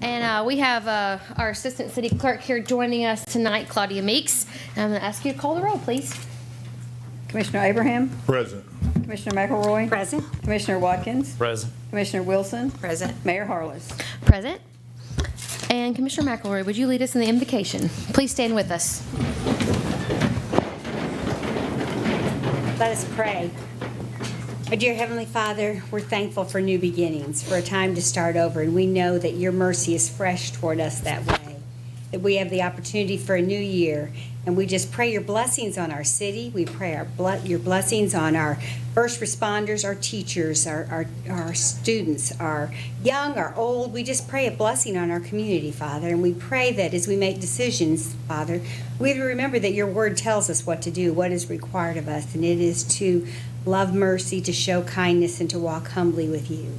And we have our Assistant City Clerk here joining us tonight, Claudia Meeks. And I'm going to ask you to call the roll, please. Commissioner Abraham? Present. Commissioner McElroy? Present. Commissioner Watkins? Present. Commissioner Wilson? Present. Mayor Harless? Present. And Commissioner McElroy, would you lead us in the invocation? Please stand with us. Let us pray. Our dear Heavenly Father, we're thankful for new beginnings, for a time to start over, and we know that your mercy is fresh toward us that way, that we have the opportunity for a new year, and we just pray your blessings on our city. We pray your blessings on our first responders, our teachers, our students, our young, our old. We just pray a blessing on our community, Father, and we pray that as we make decisions, Father, we remember that your word tells us what to do, what is required of us, and it is to love mercy, to show kindness, and to walk humbly with you.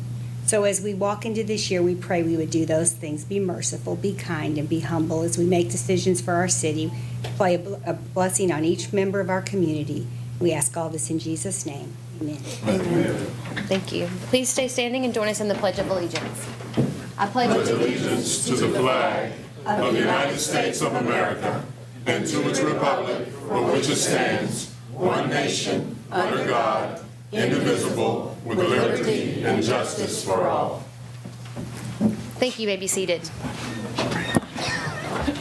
So as we walk into this year, we pray we would do those things, be merciful, be kind, and be humble as we make decisions for our city, play a blessing on each member of our community. We ask all this in Jesus' name. Amen. Amen. Thank you. Please stay standing and join us in the Pledge of Allegiance. I pledge Allegiance to the flag of the United States of America and to its republic for which it stands, one nation, under God, indivisible, with liberty and justice for all. Thank you. You may be seated.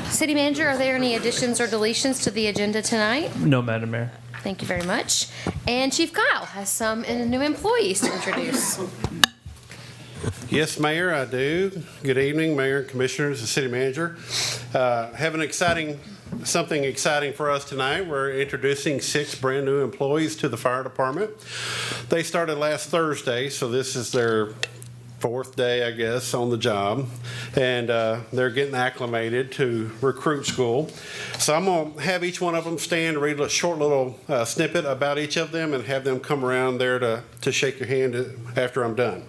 City Manager, are there any additions or deletions to the agenda tonight? No, Madam Mayor. Thank you very much. And Chief Kyle has some new employees to introduce. Yes, Mayor, I do. Good evening, Mayor and Commissioners and City Manager. Have something exciting for us tonight. We're introducing 6 brand new employees to the fire department. They started last Thursday, so this is their 4th day, I guess, on the job, and they're getting acclimated to recruit school. So I'm going to have each one of them stand and read a short little snippet about each of them and have them come around there to shake your hand after I'm done.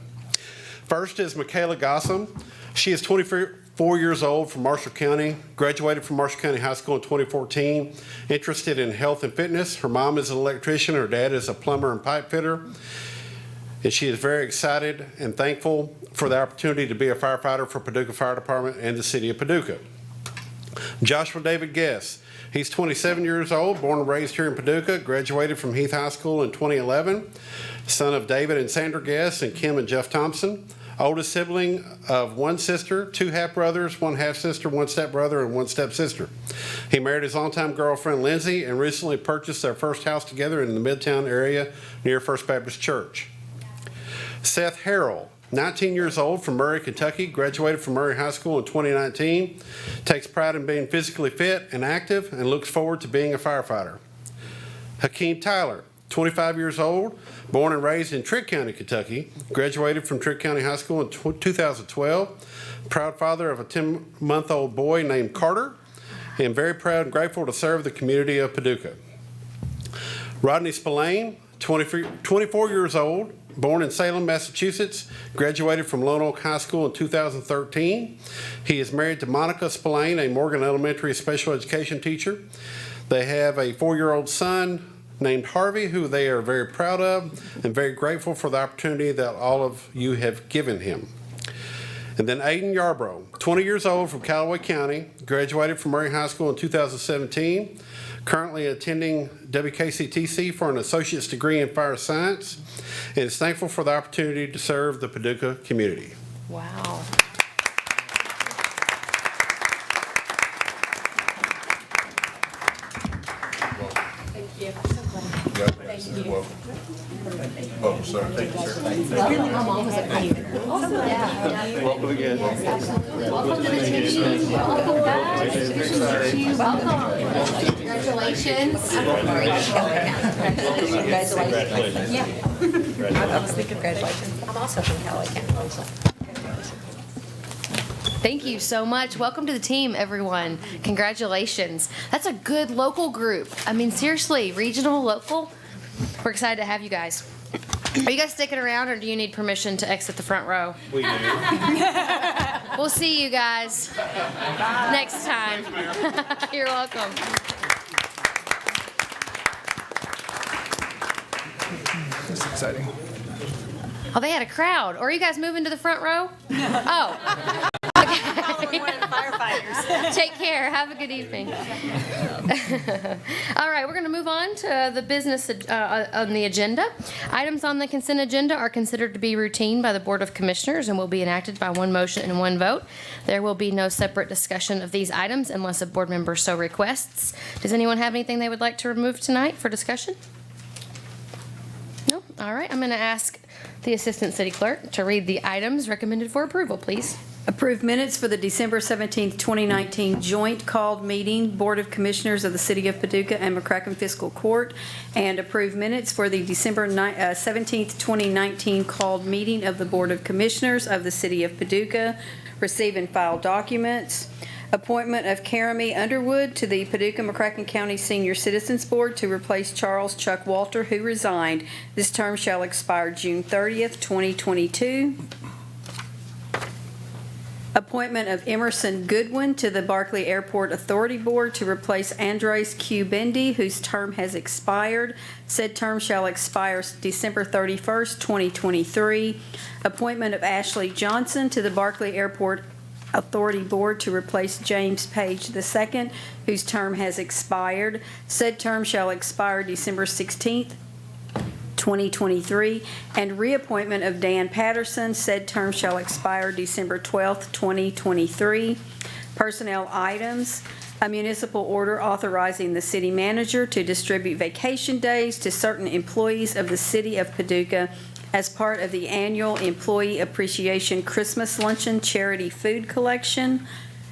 First is Michaela Gossam. She is 24 years old from Marshall County, graduated from Marshall County High School in 2014, interested in health and fitness. Her mom is an electrician, her dad is a plumber and pipe fitter. And she is very excited and thankful for the opportunity to be a firefighter for Paducah Fire Department and the City of Paducah. Joshua David Guess. He's 27 years old, born and raised here in Paducah, graduated from Heath High School in 2011, son of David and Sandra Guess and Kim and Jeff Thompson. Oldest sibling of 1 sister, 2 half-brothers, 1 half-sister, 1 step-brother, and 1 step-sister. He married his longtime girlfriend, Lindsay, and recently purchased their first house together in the Midtown area near First Baptist Church. Seth Harrell, 19 years old, from Murray, Kentucky, graduated from Murray High School in 2019, takes pride in being physically fit and active, and looks forward to being a firefighter. Hakeem Tyler, 25 years old, born and raised in Trigg County, Kentucky, graduated from Trigg County High School in 2012, proud father of a 10-month-old boy named Carter, and very proud and grateful to serve the community of Paducah. Rodney Spillane, 24 years old, born in Salem, Massachusetts, graduated from Lone Oak High School in 2013. He is married to Monica Spillane, a Morgan Elementary special education teacher. They have a 4-year-old son named Harvey, who they are very proud of and very grateful for the opportunity that all of you have given him. And then Aiden Yarbrough, 20 years old, from Callaway County, graduated from Murray High School in 2017, currently attending WKCTC for an associate's degree in fire science, and is thankful for the opportunity to serve the Paducah community. Wow. Thank you. Welcome, sir. Thank you, sir. Welcome again. Welcome to the team. Welcome, guys. Welcome. Congratulations. Congratulations. Yeah. I was thinking congratulations. I'm also from Callaway County. Thank you so much. Welcome to the team, everyone. Congratulations. That's a good local group. I mean, seriously, regional, local. We're excited to have you guys. Are you guys sticking around, or do you need permission to exit the front row? We do. We'll see you guys next time. You're welcome. That's exciting. Oh, they had a crowd. Or are you guys moving to the front row? Oh. Okay. Take care. Have a good evening. All right, we're going to move on to the business on the agenda. Items on the consent agenda are considered to be routine by the Board of Commissioners and will be enacted by one motion and one vote. There will be no separate discussion of these items unless a board member so requests. Does anyone have anything they would like to remove tonight for discussion? No? All right, I'm going to ask the Assistant City Clerk to read the items recommended for approval, please. Approved minutes for the December 17th, 2019 joint called meeting, Board of Commissioners of the City of Paducah and McCracken Fiscal Court, and approved minutes for the December 17th, 2019 called meeting of the Board of Commissioners of the City of Paducah. Receive and file documents. Appointment of Karami Underwood to the Paducah McCracken County Senior Citizens Board to replace Charles Chuck Walter, who resigned. This term shall expire June 30th, 2022. Appointment of Emerson Goodwin to the Barkley Airport Authority Board to replace Andres Q. Bendy, whose term has expired. Said term shall expire December 31st, 2023. Appointment of Ashley Johnson to the Barkley Airport Authority Board to replace James Page II, whose term has expired. Said term shall expire December 16th, 2023, and reappointment of Dan Patterson. Said term shall expire December 12th, 2023. Personnel items. A municipal order authorizing the city manager to distribute vacation days to certain employees of the City of Paducah as part of the annual Employee Appreciation Christmas Luncheon Charity Food Collection.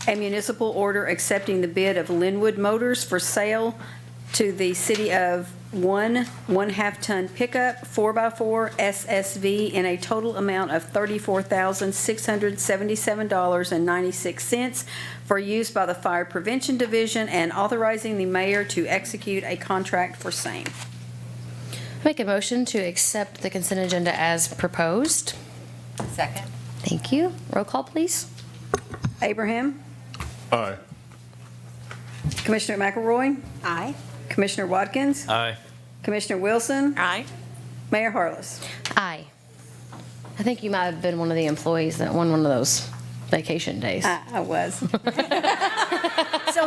A municipal order accepting the bid of Linwood Motors for sale to the city of one 1/2-ton pickup 4x4 SSV in a total amount of $34,677.96 for use by the Fire Prevention Division, and authorizing the mayor to execute a contract for same. Make a motion to accept the consent agenda as proposed. Second. Thank you. Roll call, please. Abraham? Aye. Commissioner McElroy? Aye. Commissioner Watkins? Aye. Commissioner Wilson? Aye. Mayor Harless? Aye. I think you might have been one of the employees that won one of those vacation days. I was. So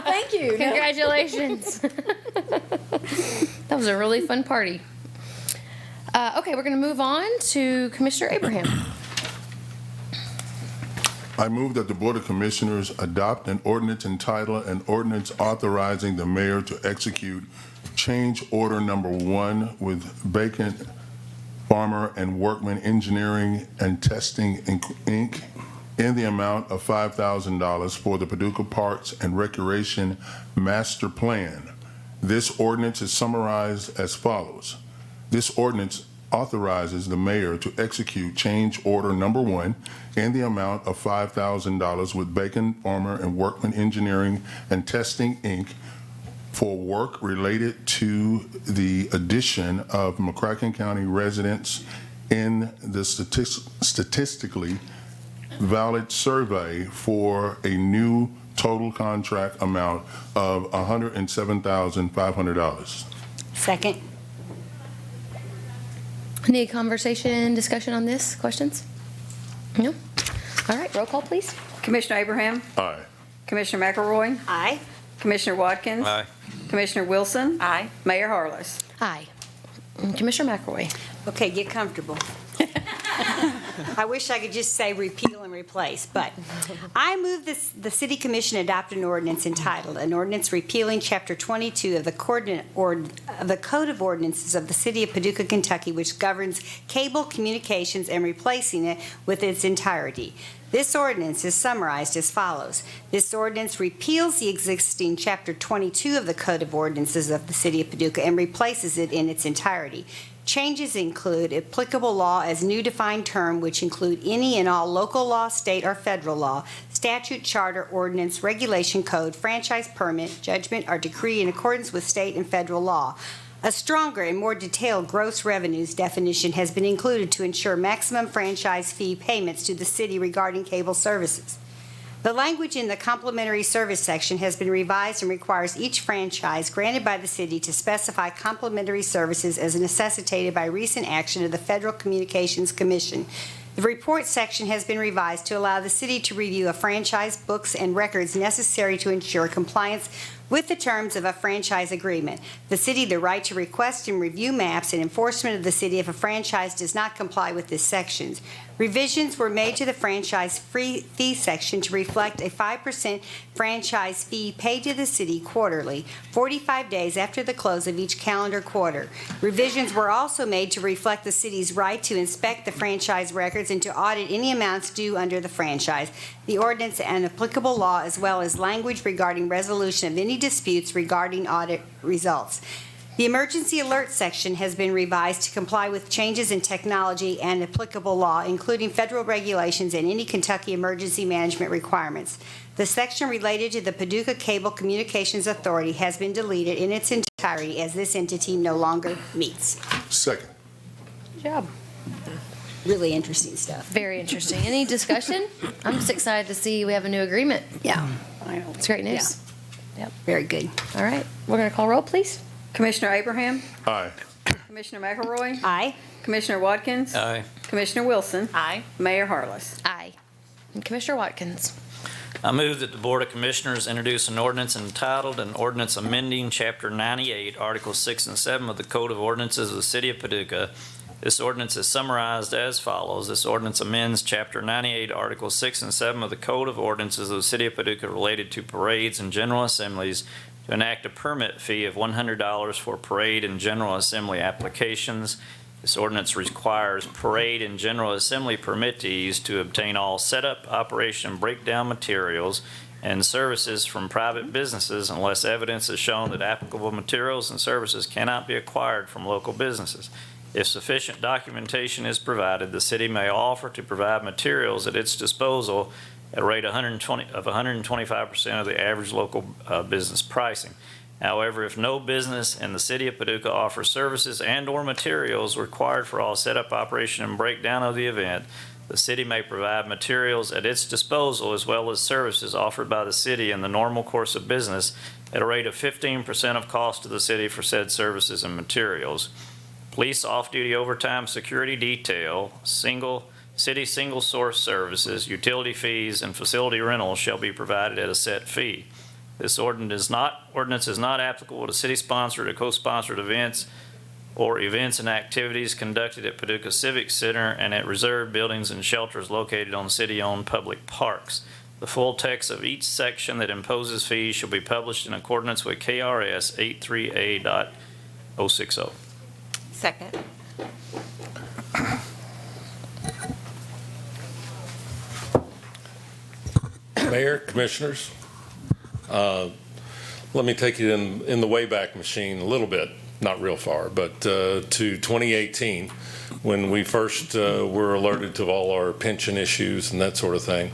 thank you. Congratulations. That was a really fun party. Okay, we're going to move on to Commissioner Abraham. I move that the Board of Commissioners adopt an ordinance entitled an ordinance authorizing the mayor to execute change order number 1 with Bacon, Farmer and Workman Engineering and Testing Inc. in the amount of $5,000 for the Paducah Parks and Recreation Master Plan. This ordinance is summarized as follows. This ordinance authorizes the mayor to execute change order number 1 in the amount of $5,000 with Bacon, Farmer and Workman Engineering and Testing, Inc. for work related to the addition of McCracken County residents in the statistically valid survey for a new total contract amount of $107,500. Second. Any conversation, discussion on this? Questions? No? All right, roll call, please. Commissioner Abraham? Aye. Commissioner McElroy? Aye. Commissioner Watkins? Aye. Commissioner Wilson? Aye. Mayor Harless? Aye. Commissioner McElroy. Okay, get comfortable. I wish I could just say repeal and replace, but I move the City Commission adopt an ordinance entitled, an ordinance repealing Chapter 22 of the Code of Ordinances of the City of Paducah, Kentucky, which governs cable communications, and replacing it with its entirety. This ordinance is summarized as follows. This ordinance repeals the existing Chapter 22 of the Code of Ordinances of the City of Paducah and replaces it in its entirety. Changes include applicable law as new defined term, which include any and all local law, state, or federal law, statute, charter, ordinance, regulation, code, franchise permit, judgment, or decree in accordance with state and federal law. A stronger and more detailed gross revenues definition has been included to ensure maximum franchise fee payments to the city regarding cable services. The language in the complementary service section has been revised and requires each franchise granted by the city to specify complementary services as necessitated by recent action of the Federal Communications Commission. The report section has been revised to allow the city to review a franchise, books, and records necessary to ensure compliance with the terms of a franchise agreement. The city the right to request and review maps and enforcement of the city if a franchise does not comply with this section. Revisions were made to the franchise fee section to reflect a 5% franchise fee paid to the city quarterly, 45 days after the close of each calendar quarter. Revisions were also made to reflect the city's right to inspect the franchise records and to audit any amounts due under the franchise, the ordinance and applicable law, as well as language regarding resolution of any disputes regarding audit results. The emergency alert section has been revised to comply with changes in technology and applicable law, including federal regulations and any Kentucky emergency management requirements. The section related to the Paducah Cable Communications Authority has been deleted in its entirety as this entity no longer meets. Second. Good job. Really interesting stuff. Very interesting. Any discussion? I'm just excited to see we have a new agreement. Yeah. I know. It's great news. Yep. Very good. All right. We're going to call roll, please. Commissioner Abraham? Aye. Commissioner McElroy? Aye. Commissioner Watkins? Aye. Commissioner Wilson? Aye. Mayor Harless? Aye. And Commissioner Watkins. I move that the Board of Commissioners introduce an ordinance entitled an ordinance amending Chapter 98, Articles 6 and 7 of the Code of Ordinances of the City of Paducah. This ordinance is summarized as follows. This ordinance amends Chapter 98, Articles 6 and 7 of the Code of Ordinances of the City of Paducah related to parades and general assemblies to enact a permit fee of $100 for parade and general assembly applications. This ordinance requires parade and general assembly permittees to obtain all setup, operation, and breakdown materials and services from private businesses unless evidence is shown that applicable materials and services cannot be acquired from local businesses. If sufficient documentation is provided, the city may offer to provide materials at its disposal at a rate of 125% of the average local business pricing. However, if no business in the City of Paducah offers services and/or materials required for all setup, operation, and breakdown of the event, the city may provide materials at its disposal as well as services offered by the city in the normal course of business at a rate of 15% of cost to the city for said services and materials. Police off-duty overtime security detail, city single-source services, utility fees, and facility rentals shall be provided at a set fee. This ordinance is not applicable to city-sponsored or co-sponsored events or events and activities conducted at Paducah Civic Center and at reserved buildings and shelters located on city-owned public parks. The full text of each section that imposes fees shall be published in accordance with KRS 83A.060. Second. Mayor, Commissioners, let me take you in the Wayback Machine a little bit, not real far, but to 2018, when we first were alerted to all our pension issues and that sort of thing.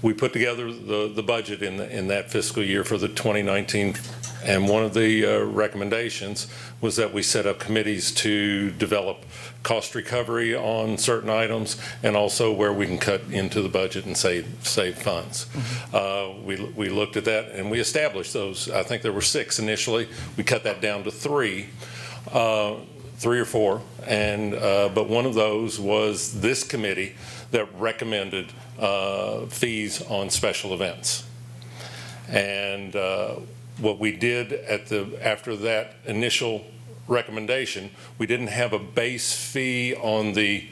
We put together the budget in that fiscal year for the 2019, and one of the recommendations was that we set up committees to develop cost recovery on certain items and also where we can cut into the budget and save funds. We looked at that and we established those. I think there were 6 initially. We cut that down to 3 or 4, and but one of those was this committee that recommended fees on special events. And what we did after that initial recommendation, we didn't have a base fee on the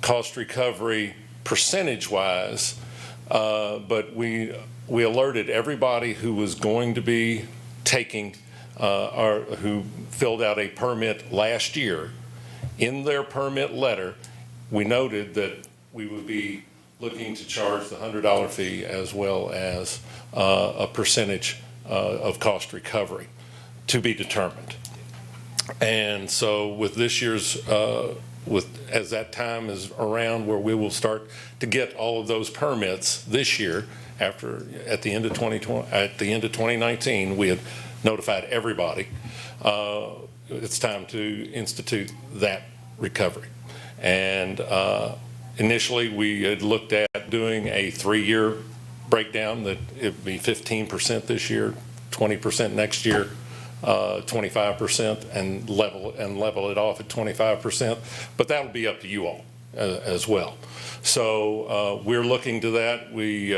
cost recovery percentage-wise, but we alerted everybody who was going to be taking or who filled out a permit last year. In their permit letter, we noted that we would be looking to charge the $100 fee as well as a percentage of cost recovery to be determined. And so with this year's, as that time is around where we will start to get all of those permits this year, at the end of 2019, we had notified everybody. It's time to institute that recovery. And initially, we had looked at doing a 3-year breakdown that it'd be 15% this year, 20% next year, 25%, and level it off at 25%. But that'll be up to you all as well. So we're looking to that. We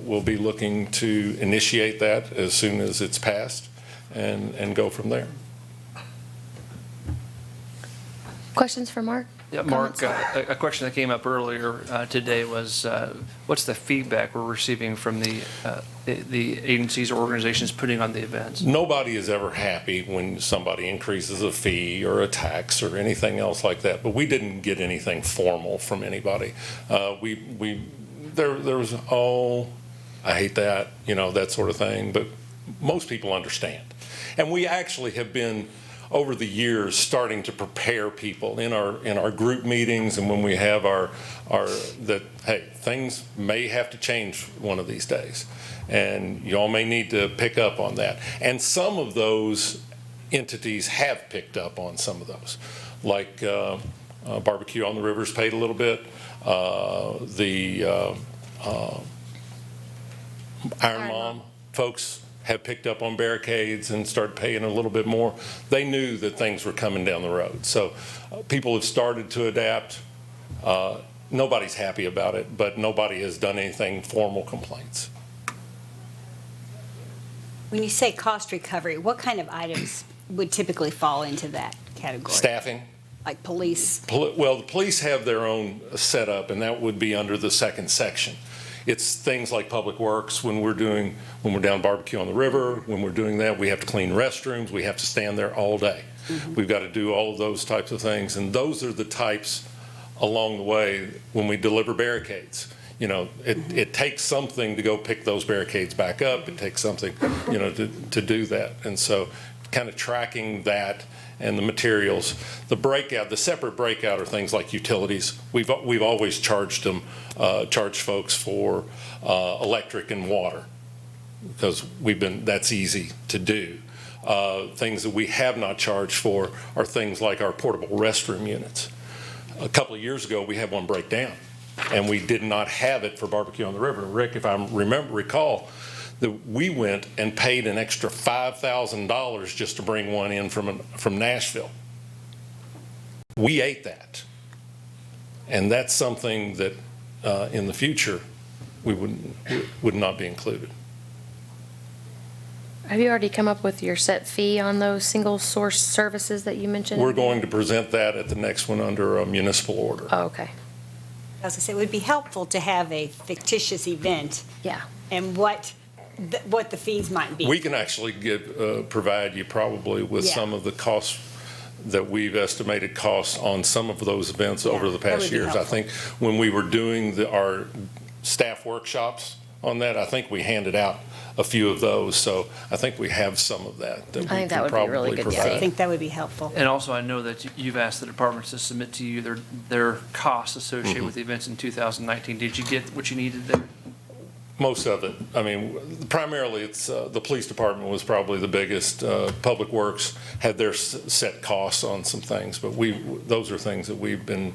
will be looking to initiate that as soon as it's passed and go from there. Questions for Mark? Yeah, Mark, a question that came up earlier today was, what's the feedback we're receiving from the agencies or organizations putting on the events? Nobody is ever happy when somebody increases a fee or a tax or anything else like that, but we didn't get anything formal from anybody. There was, oh, I hate that, that sort of thing, but most people understand. And we actually have been, over the years, starting to prepare people in our group meetings and when we have that, hey, things may have to change one of these days. And y'all may need to pick up on that. And some of those entities have picked up on some of those. Like Barbecue on the River's paid a little bit. The Iron Mom folks have picked up on barricades and started paying a little bit more. They knew that things were coming down the road. So people have started to adapt. Nobody's happy about it, but nobody has done anything formal complaints. When you say cost recovery, what kind of items would typically fall into that category? Staffing. Like police? Well, the police have their own setup, and that would be under the second section. It's things like public works. When we're down Barbecue on the River, when we're doing that, we have to clean restrooms. We have to stand there all day. Mm-hmm. We've got to do all of those types of things. And those are the types along the way when we deliver barricades. It takes something to go pick those barricades back up. It takes something, to do that. And so kind of tracking that and the materials. The separate breakout are things like utilities. We've always charged folks for electric and water because that's easy to do. Things that we have not charged for are things like our portable restroom units. A couple of years ago, we had one break down, and we did not have it for Barbecue on the River. Rick, if I recall, that we went and paid an extra $5,000 just to bring one in from Nashville. We ate that. And that's something that in the future would not be included. Have you already come up with your set fee on those single source services that you mentioned? We're going to present that at the next one under a municipal order. Oh, okay. I was going to say, it would be helpful to have a fictitious event. Yeah. And what the fees might be. We can actually provide you probably with some of the costs that we've estimated costs on some of those events over the past years. I think when we were doing our staff workshops on that, I think we handed out a few of those. So I think we have some of that. I think that would be really good. Yeah, I think that would be helpful. And also, I know that you've asked the departments to submit to you their costs associated with the events in 2019. Did you get what you needed there? Most of it. I mean, primarily it's the police department was probably the biggest. Public Works had their set costs on some things, but those are things that we've been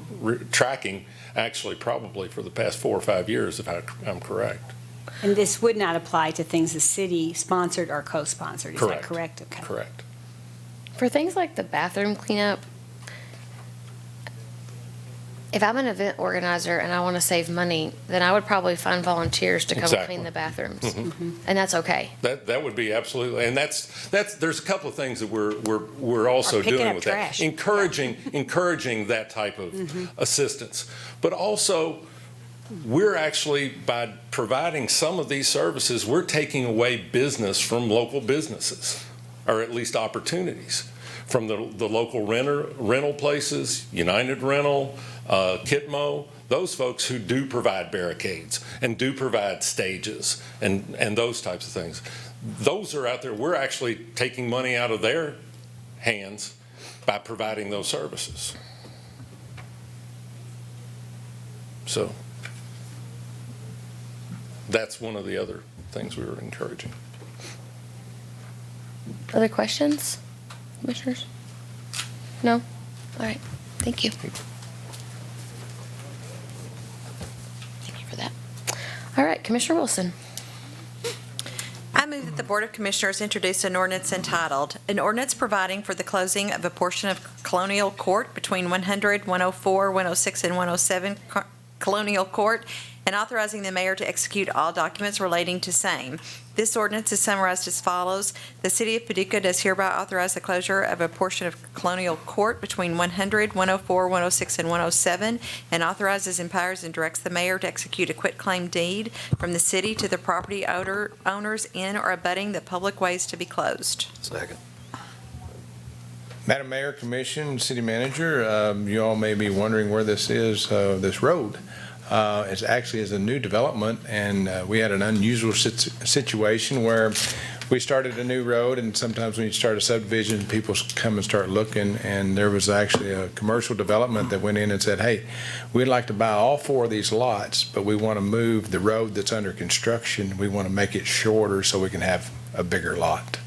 tracking actually probably for the past 4 or 5 years, if I'm correct. And this would not apply to things the city sponsored or co-sponsored, is that correct? Okay. Correct. For things like the bathroom cleanup, if I'm an event organizer and I want to save money, then I would probably find volunteers to come clean the bathrooms. Mm-hmm. And that's okay. That would be absolutely, and that's there's a couple of things that we're also doing with trash. that. Encouraging that type of assistance. But also, we're actually, by providing some of these services, we're taking away business from local businesses, or at least opportunities, from the local rental places, United Rental, Kitmo, those folks who do provide barricades and do provide stages and those types of things. Those are out there. We're actually taking money out of their hands by providing those services. So that's one of the other things we were encouraging. Other questions, commissioners? No? All right. Thank you. Thank you for that. All right, Commissioner Wilson. I move that the Board of Commissioners introduce an ordinance entitled, an ordinance providing for the closing of a portion of Colonial Court between 100, 104, 106, and 107 Colonial Court, and authorizing the mayor to execute all documents relating to same. This ordinance is summarized as follows. The City of Paducah does hereby authorize the closure of a portion of Colonial Court between 100, 104, 106, and 107, and authorizes, empowers, and directs the mayor to execute a quitclaim deed from the city to the property owners in or abutting the public ways to be closed. Second. Madam Mayor, Commission, City Manager, you all may be wondering where this is, this road. It actually is a new development, and we had an unusual situation where we started a new road, and sometimes when you start a subdivision, people come and start looking, and there was actually a commercial development that went in and said, hey, we'd like to buy all 4 of these lots, but we want to move the road that's under construction. We want to make it shorter so we can have a bigger lot.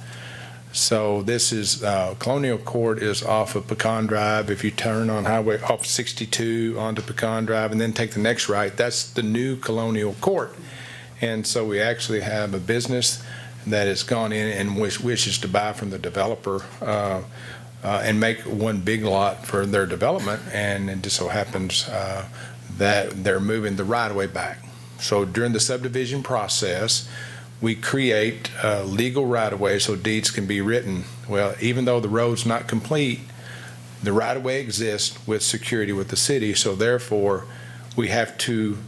So this is, Colonial Court is off of Pecan Drive. If you turn on highway off 62 onto Pecan Drive and then take the next right, that's the new Colonial Court. And so we actually have a business that has gone in and wishes to buy from the developer and make one big lot for their development. And it just so happens that they're moving the right-of-way back. So during the subdivision process, we create legal right-of-way so deeds can be written. Well, even though the road's not complete, the right-of-way exists with security with the city, so therefore we have to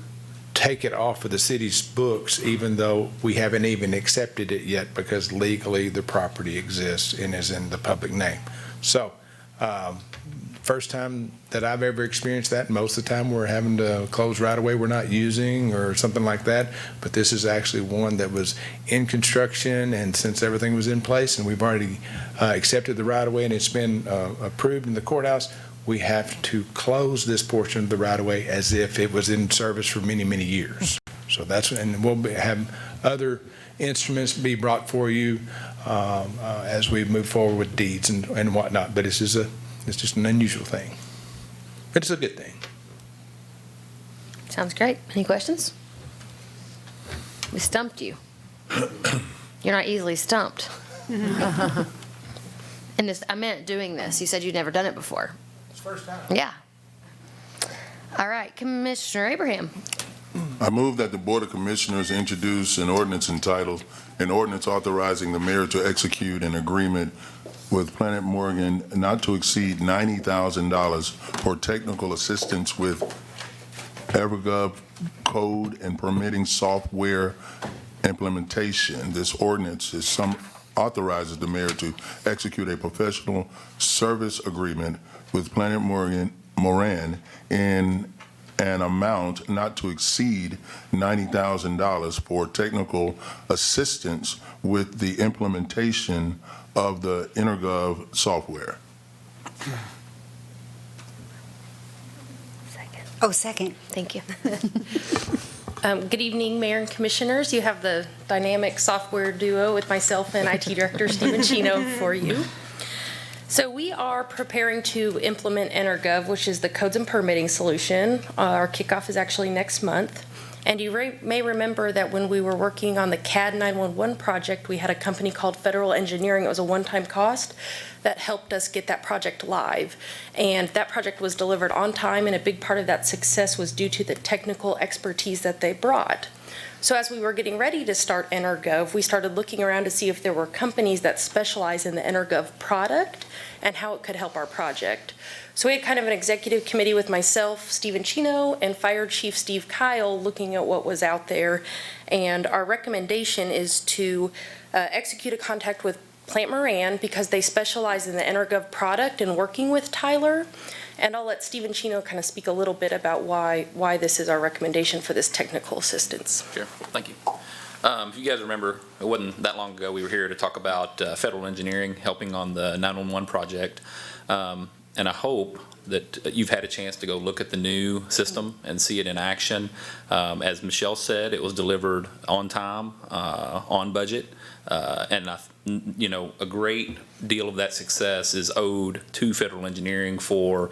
take it off of the city's books even though we haven't even accepted it yet because legally the property exists and is in the public name. So first time that I've ever experienced that. Most of the time we're having to close right away we're not using or something like that, but this is actually one that was in construction, and since everything was in place and we've already accepted the right of way and it's been approved in the courthouse, we have to close this portion of the right of way as if it was in service for many, many years. So that's, and we'll have other instruments be brought for you as we move forward with deeds and whatnot, but it's just an unusual thing. But it's a good thing. Sounds great. Any questions? We stumped you. You're not easily stumped. And this, I meant doing this. You said you'd never done it before. It's the first time. Yeah. All right, Commissioner Abraham. I move that the Board of Commissioners introduce an ordinance entitled, an ordinance authorizing the mayor to execute an agreement with Plante Moran not to exceed $90,000 for technical assistance with EnerGov code and permitting software implementation. This ordinance authorizes the mayor to execute a professional service agreement with Plante Moran in an amount not to exceed $90,000 for technical assistance with the implementation of the EnerGov software. Second. Oh, second. Thank you. Good evening, Mayor and Commissioners. You have the dynamic software duo with myself and IT Director Stephen Chino for you. So we are preparing to implement EnerGov, which is the codes and permitting solution. Our kickoff is actually next month. And you may remember that when we were working on the CAD 911 project, we had a company called Federal Engineering. It was a one-time cost that helped us get that project live. And that project was delivered on time, and a big part of that success was due to the technical expertise that they brought. So as we were getting ready to start EnerGov, we started looking around to see if there were companies that specialize in the EnerGov product and how it could help our project. So we had kind of an executive committee with myself, Stephen Chino, and Fire Chief Steve Kyle looking at what was out there. And our recommendation is to execute a contract with Plante Moran because they specialize in the EnerGov product and working with Tyler. And I'll let Stephen Chino kind of speak a little bit about why this is our recommendation for this technical assistance. Sure, thank you. If you guys remember, it wasn't that long ago we were here to talk about federal engineering helping on the 911 project. And I hope that you've had a chance to go look at the new system and see it in action. As Michelle said, it was delivered on time, on budget, and a great deal of that success is owed to federal engineering for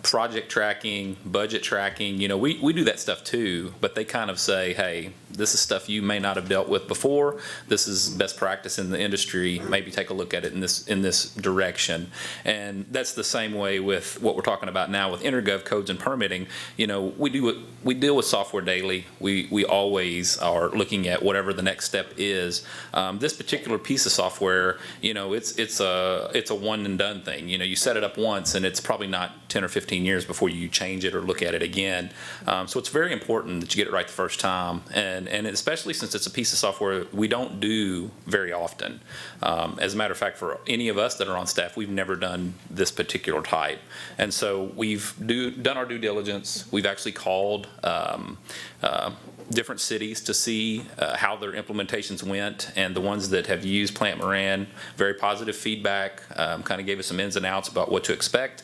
project tracking, budget tracking. We do that stuff too, but they kind of say, hey, this is stuff you may not have dealt with before. This is best practice in the industry. Maybe take a look at it in this direction. And that's the same way with what we're talking about now with EnerGov codes and permitting. We deal with software daily. We always are looking at whatever the next step is. This particular piece of software, it's a one and done thing. You set it up once, and it's probably not 10 or 15 years before you change it or look at it again. So it's very important that you get it right the first time, and especially since it's a piece of software we don't do very often. As a matter of fact, for any of us that are on staff, we've never done this particular type, and so we've done our due diligence. We've actually called different cities to see how their implementations went, and the ones that have used Plante Moran, very positive feedback, kind of gave us some ins and outs about what to expect,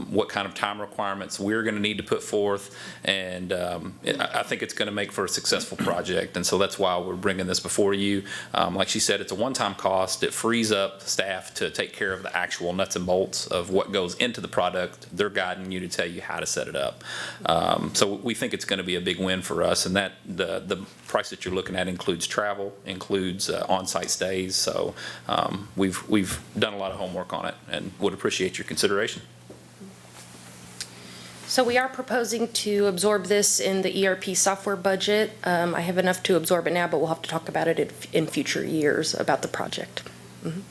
what kind of time requirements we're going to need to put forth, and I think it's going to make for a successful project, and so that's why we're bringing this before you. Like she said, it's a one-time cost. It frees up staff to take care of the actual nuts and bolts of what goes into the product. They're guiding you to tell you how to set it up. So we think it's going to be a big win for us, and that the price that you're looking at includes travel, includes on-site stays. So we've done a lot of homework on it and would appreciate your consideration. So we are proposing to absorb this in the ERP software budget. I have enough to absorb it now, but we'll have to talk about it in future years about the project. Mm-hmm.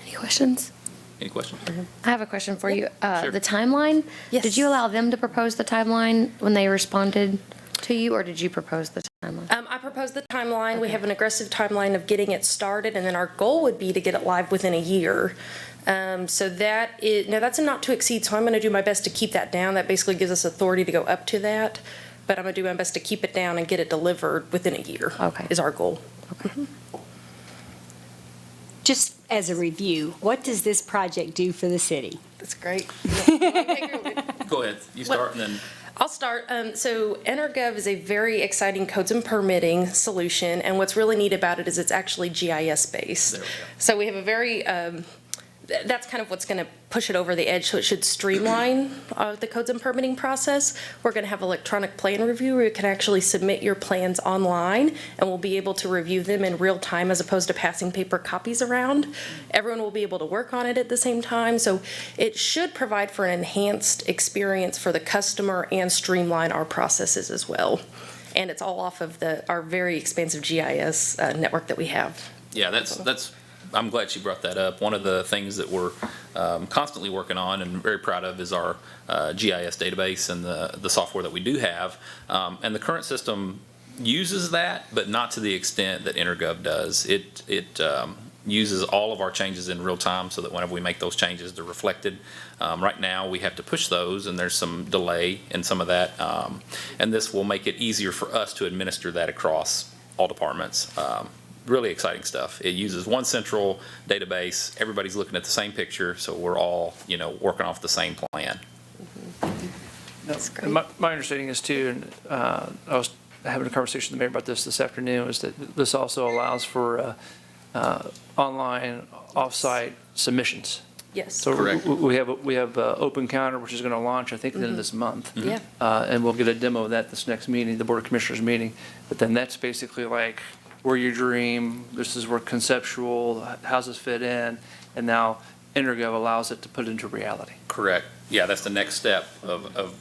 Any questions? Any questions? I have a question for you. Sure. The timeline? Yes. Did you allow them to propose the timeline when they responded to you, or did you propose the timeline? I proposed the timeline. We have an aggressive timeline of getting it started, and then our goal would be to get it live within a year. So that's a not to exceed, so I'm going to do my best to keep that down. That basically gives us authority to go up to that, but I'm going to do my best to keep it down and get it delivered within a year. Okay. Is our goal. Okay. Mm-hmm. Just as a review, what does this project do for the city? That's great. Go ahead. You start, and then. I'll start. So EnerGov is a very exciting codes and permitting solution, and what's really neat about it is it's actually GIS based. There we go. So we have a very that's kind of what's going to push it over the edge, so it should streamline the codes and permitting process. We're going to have electronic plan review where you can actually submit your plans online, and we'll be able to review them in real time as opposed to passing paper copies around. Everyone will be able to work on it at the same time, so it should provide for an enhanced experience for the customer and streamline our processes as well. And it's all off of our very expansive GIS network that we have. Yeah, that's. I'm glad she brought that up. One of the things that we're constantly working on and very proud of is our GIS database and the software that we do have. And the current system uses that, but not to the extent that EnerGov does. It uses all of our changes in real time so that whenever we make those changes, they're reflected. Right now, we have to push those, and there's some delay in some of that. And this will make it easier for us to administer that across all departments. Really exciting stuff. It uses one central database. Everybody's looking at the same picture, so we're all, working off the same plan. That's great. My understanding is too, and I was having a conversation with the mayor about this afternoon, is that this also allows for online, off-site submissions. Yes. So Correct. we have Open Counter, which is going to launch, I think, at the end of this month. Yeah. And we'll get a demo of that this next meeting, the Board of Commissioners meeting. But then that's basically like, where you dream, this is where conceptual, how's this fit in, and now EnerGov allows it to put into reality. Correct. Yeah, that's the next step of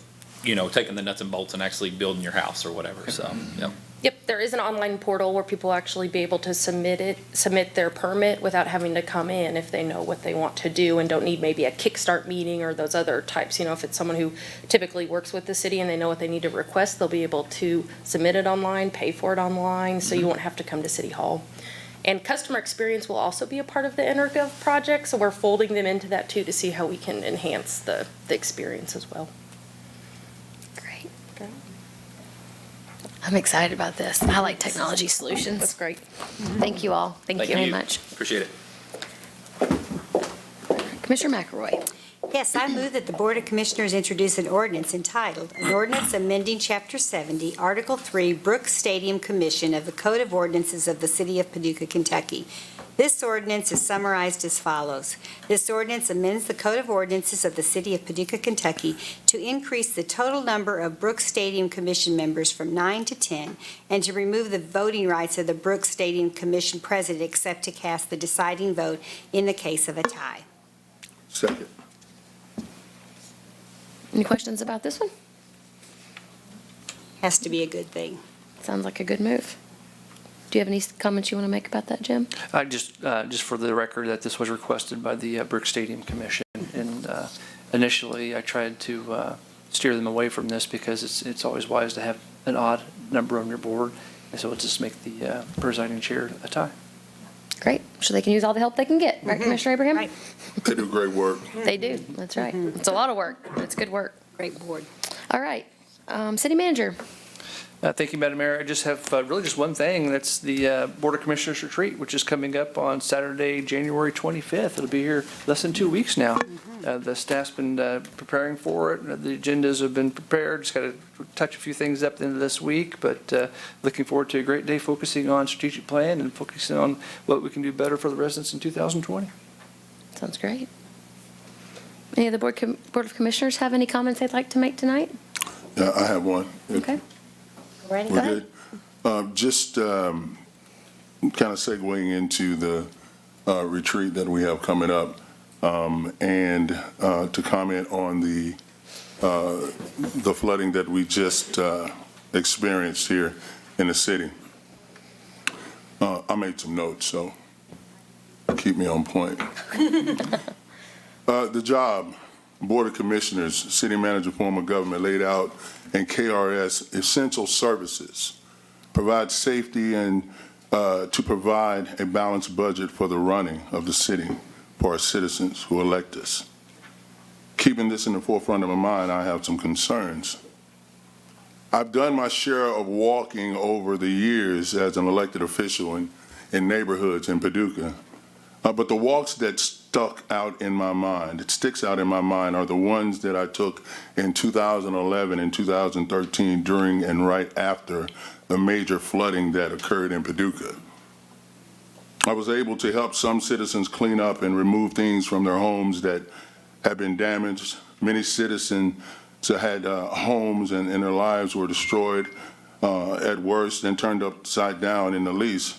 taking the nuts and bolts and actually building your house or whatever, so, yep. Yep, there is an online portal where people actually be able to submit their permit without having to come in if they know what they want to do and don't need maybe a kickstart meeting or those other types. If it's someone who typically works with the city and they know what they need to request, they'll be able to submit it online, pay for it online, so you won't have to come to City Hall. And customer experience will also be a part of the EnerGov project, so we're folding them into that too to see how we can enhance the experience as well. Great. I'm excited about this. I like technology solutions. That's great. Thank you all. Thank you very much. Appreciate it. Commissioner McElroy. Yes, I move that the Board of Commissioners introduce an ordinance entitled, "An Ordinance Amending Chapter 70, Article 3, Brooks Stadium Commission of the Code of Ordinances of the City of Paducah, Kentucky." This ordinance is summarized as follows. This ordinance amends the Code of Ordinances of the City of Paducah, Kentucky to increase the total number of Brooks Stadium Commission members from 9 to 10 and to remove the voting rights of the Brooks Stadium Commission president except to cast the deciding vote in the case of a tie. Second. Any questions about this one? Has to be a good thing. Sounds like a good move. Do you have any comments you want to make about that, Jim? I just for the record, that this was requested by the Brooks Stadium Commission. And initially, I tried to steer them away from this because it's always wise to have an odd number on your board. And so let's just make the presiding chair a tie. Great. So they can use all the help they can get, right, Commissioner Abraham? Right. They do great work. They do. That's right. It's a lot of work. It's good work. Great board. All right. City Manager. Thank you, Madam Mayor. I just have really just one thing. That's the Board of Commissioners retreat, which is coming up on Saturday, January 25th. It'll be here less than 2 weeks now. The staff's been preparing for it. The agendas have been prepared. Just got to touch a few things up at the end of this week, but looking forward to a great day focusing on strategic plan and focusing on what we can do better for the residents in 2020. Sounds great. Any of the Board of Commissioners have any comments they'd like to make tonight? Yeah, I have one. Okay. Ready? Go We're ahead. good. Just kind of segueing into the retreat that we have coming up, and to comment on the flooding that we just experienced here in the city. I made some notes, so keep me on point. The job, Board of Commissioners, City Manager, form of government laid out in KRS essential services, provide safety and to provide a balanced budget for the running of the city for our citizens who elect us. Keeping this in the forefront of my mind, I have some concerns. I've done my share of walking over the years as an elected official in neighborhoods in Paducah. But the walks that sticks out in my mind are the ones that I took in 2011 and 2013 during and right after the major flooding that occurred in Paducah. I was able to help some citizens clean up and remove things from their homes that had been damaged. Many citizens had homes and their lives were destroyed at worst and turned upside down in the least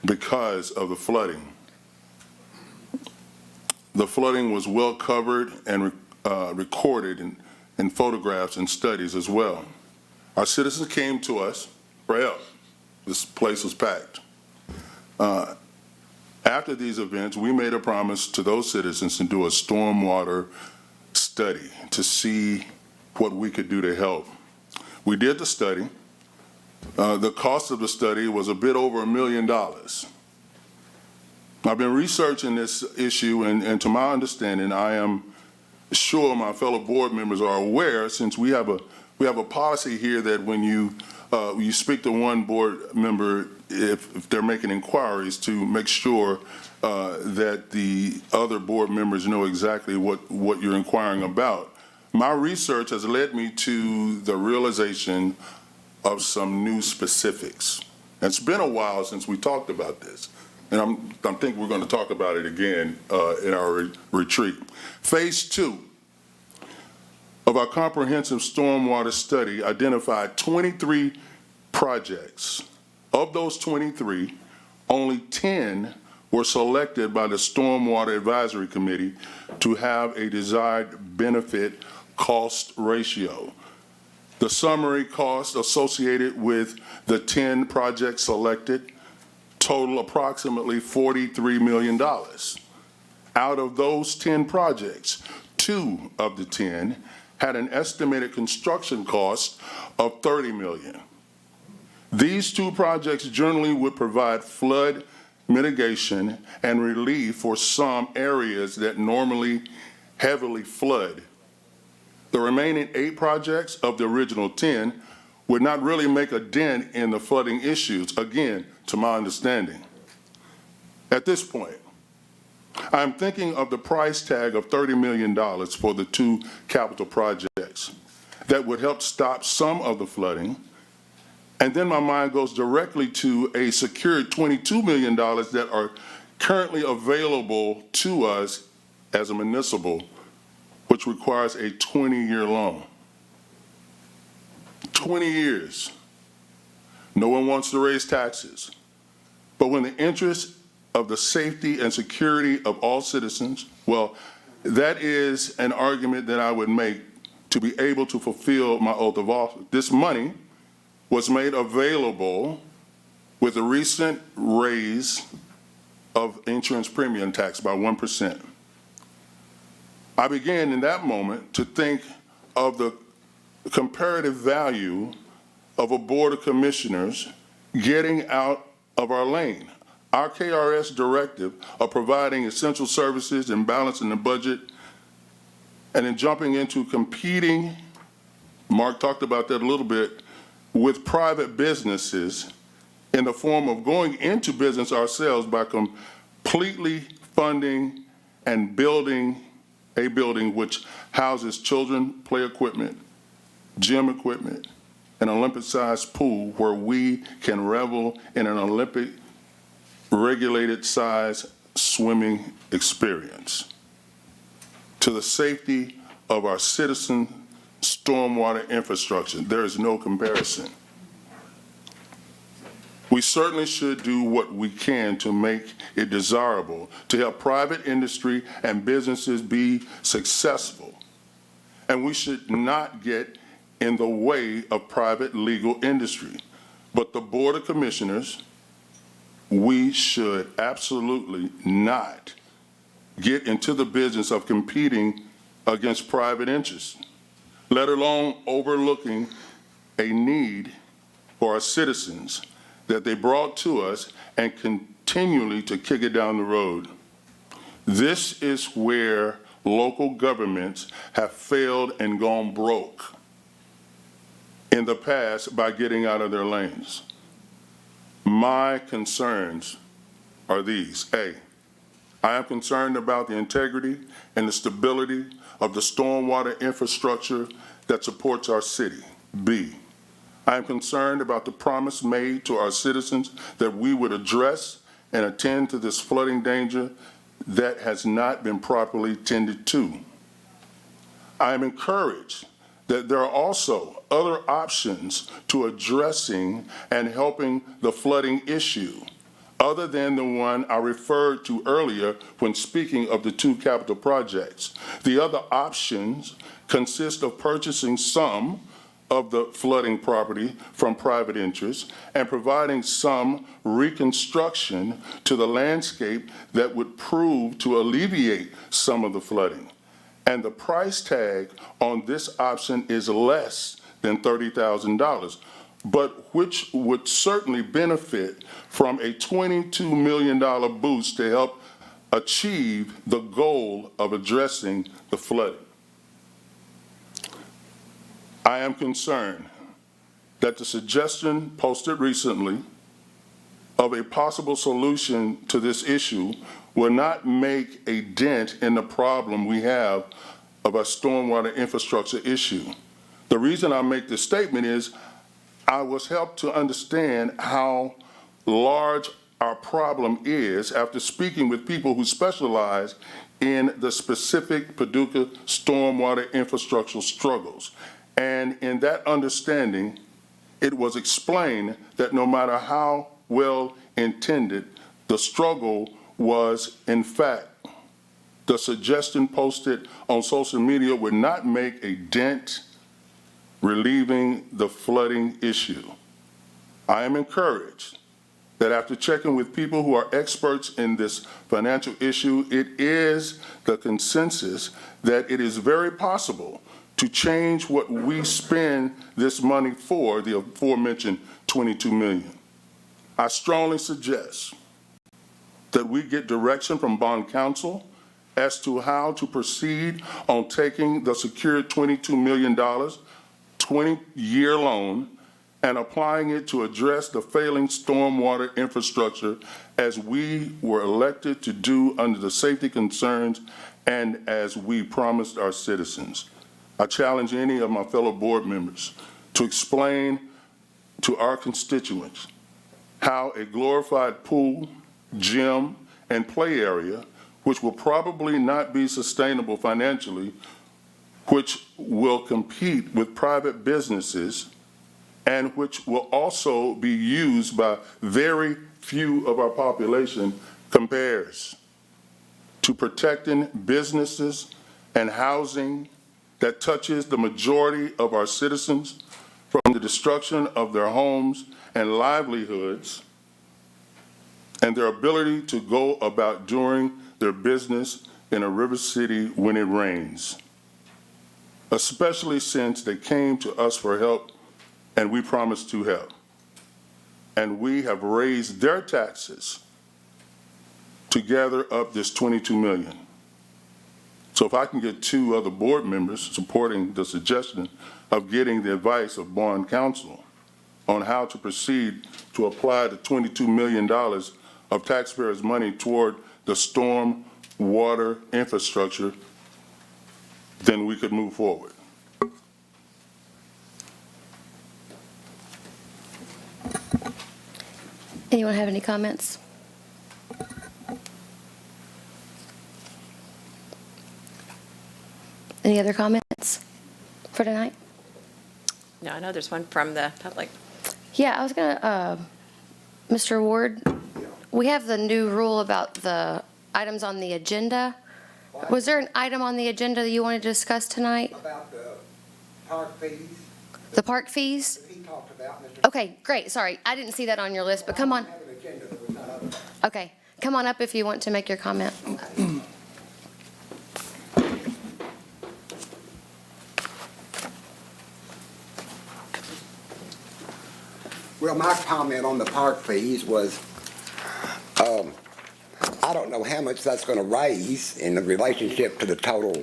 because of the flooding. The flooding was well covered and recorded in photographs and studies as well. Our citizens came to us for help. This place was packed. After these events, we made a promise to those citizens to do a stormwater study to see what we could do to help. We did the study. The cost of the study was a bit over $1 million. I've been researching this issue, and to my understanding, I am sure my fellow board members are aware, since we have a policy here that when you speak to one board member, if they're making inquiries, to make sure that the other board members know exactly what you're inquiring about. My research has led me to the realization of some new specifics. It's been a while since we talked about this. And I think we're going to talk about it again in our retreat. Phase 2 of our comprehensive stormwater study identified 23 projects. Of those 23, only 10 were selected by the Stormwater Advisory Committee to have a desired benefit cost ratio. The summary cost associated with the 10 projects selected total approximately $43 million. Out of those 10 projects, 2 of the 10 had an estimated construction cost of $30 million. These 2 projects generally would provide flood mitigation and relief for some areas that normally heavily flood. The remaining 8 projects of the original 10 would not really make a dent in the flooding issues, again, to my understanding. At this point, I'm thinking of the price tag of $30 million for the two capital projects that would help stop some of the flooding. And then my mind goes directly to a secured $22 million that are currently available to us as a municipal, which requires a 20-year loan. 20 years. No one wants to raise taxes. But when the interest of the safety and security of all citizens, well, that is an argument that I would make to be able to fulfill my oath of office. This money was made available with a recent raise of insurance premium tax by 1%. I began in that moment to think of the comparative value of a Board of Commissioners getting out of our lane. Our KRS directive of providing essential services and balancing the budget and then jumping into competing, Mark talked about that a little bit, with private businesses in the form of going into business ourselves by completely funding and building a building which houses children play equipment, gym equipment, an Olympic-sized pool where we can revel in an Olympic regulated size swimming experience. To the safety of our citizen stormwater infrastructure, there is no comparison. We certainly should do what we can to make it desirable to help private industry and businesses be successful. And we should not get in the way of private legal industry. But the Board of Commissioners, we should absolutely not get into the business of competing against private interests, let alone overlooking a need for our citizens that they brought to us and continually to kick it down the road. This is where local governments have failed and gone broke in the past by getting out of their lanes. My concerns are these. A, I am concerned about the integrity and the stability of the stormwater infrastructure that supports our city. B, I am concerned about the promise made to our citizens that we would address and attend to this flooding danger that has not been properly tended to. I am encouraged that there are also other options to addressing and helping the flooding issue, other than the one I referred to earlier when speaking of the two capital projects. The other options consist of purchasing some of the flooding property from private interests and providing some reconstruction to the landscape that would prove to alleviate some of the flooding. And the price tag on this option is less than $30,000, but which would certainly benefit from a $22 million boost to help achieve the goal of addressing the flooding. I am concerned that the suggestion posted recently of a possible solution to this issue will not make a dent in the problem we have of our stormwater infrastructure issue. The reason I make this statement is I was helped to understand how large our problem is after speaking with people who specialize in the specific Paducah stormwater infrastructural struggles. And in that understanding, it was explained that no matter how well intended, the struggle was, in fact, the suggestion posted on social media would not make a dent relieving the flooding issue. I am encouraged that after checking with people who are experts in this financial issue, it is the consensus that it is very possible to change what we spend this money for, the aforementioned $22 million. I strongly suggest that we get direction from bond counsel as to how to proceed on taking the secured $22 million, 20-year loan, and applying it to address the failing stormwater infrastructure as we were elected to do under the safety concerns and as we promised our citizens. I challenge any of my fellow board members to explain to our constituents how a glorified pool, gym, and play area, which will probably not be sustainable financially, which will compete with private businesses, and which will also be used by very few of our population, compares to protecting businesses and housing that touches the majority of our citizens from the destruction of their homes and livelihoods and their ability to go about doing their business in a river city when it rains, especially since they came to us for help and we promised to help. And we have raised their taxes to gather up this $22 million. So if I can get 2 other board members supporting the suggestion of getting the advice of bond counsel on how to proceed to apply the $22 million of taxpayers' money toward the storm water infrastructure, then we could move forward. Anyone have any comments? Any other comments for tonight? No, I know there's one from the public. Yeah, I was gonna, Mr. Ward, we have the new rule about the items on the agenda. Was there an item on the agenda that you wanted to discuss tonight? About the park fees The park fees? that he talked about, Mr. Okay, great, sorry, I didn't see that on your list, but come on. I have an agenda that was not up there. Okay, come on up if you want to make your comment. Well, my comment on the park fees was, I don't know how much that's going to raise in the relationship to the total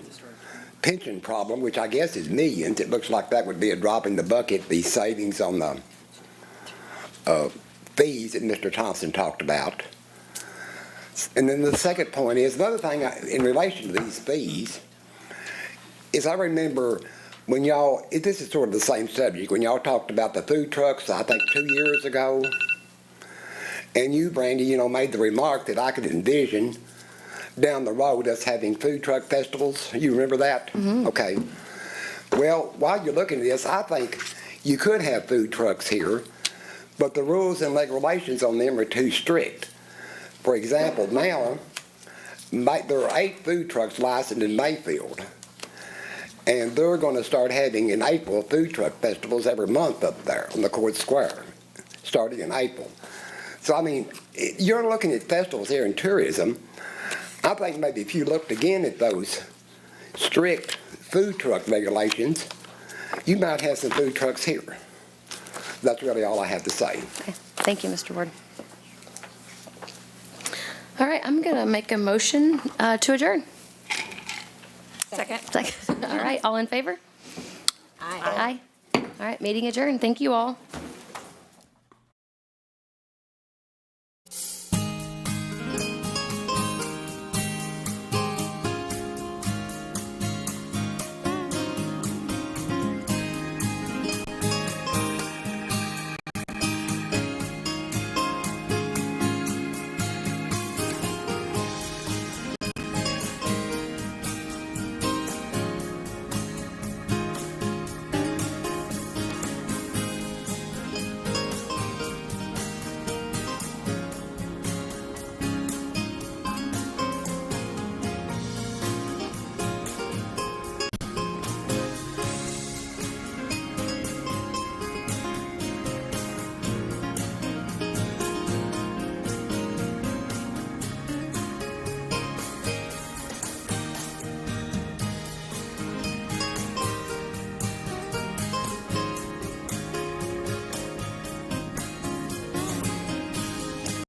pension problem, which I guess is millions. It looks like that would be a drop in the bucket, the savings on the fees that Mr. Thompson talked about. And then the second point is, another thing in relation to these fees, is I remember when y'all, this is sort of the same subject, when y'all talked about the food trucks, I think 2 years ago, and you, Brandy, made the remark that I could envision down the road us having food truck festivals. You remember that? Mm-hmm. Okay. Well, while you're looking at this, I think you could have food trucks here, but the rules and regulations on them are too strict. For example, now, there are 8 food trucks licensed in Mayfield. And they're going to start having in April food truck festivals every month up there on the Court Square, starting in April. So, I mean, you're looking at festivals here in tourism. I think maybe if you looked again at those strict food truck regulations, you might have some food trucks here. That's really all I have to say. Okay. Thank you, Mr. Ward. All right, I'm going to make a motion to adjourn. Second. All right, all in favor? Aye. All right, meeting adjourned. Thank you all.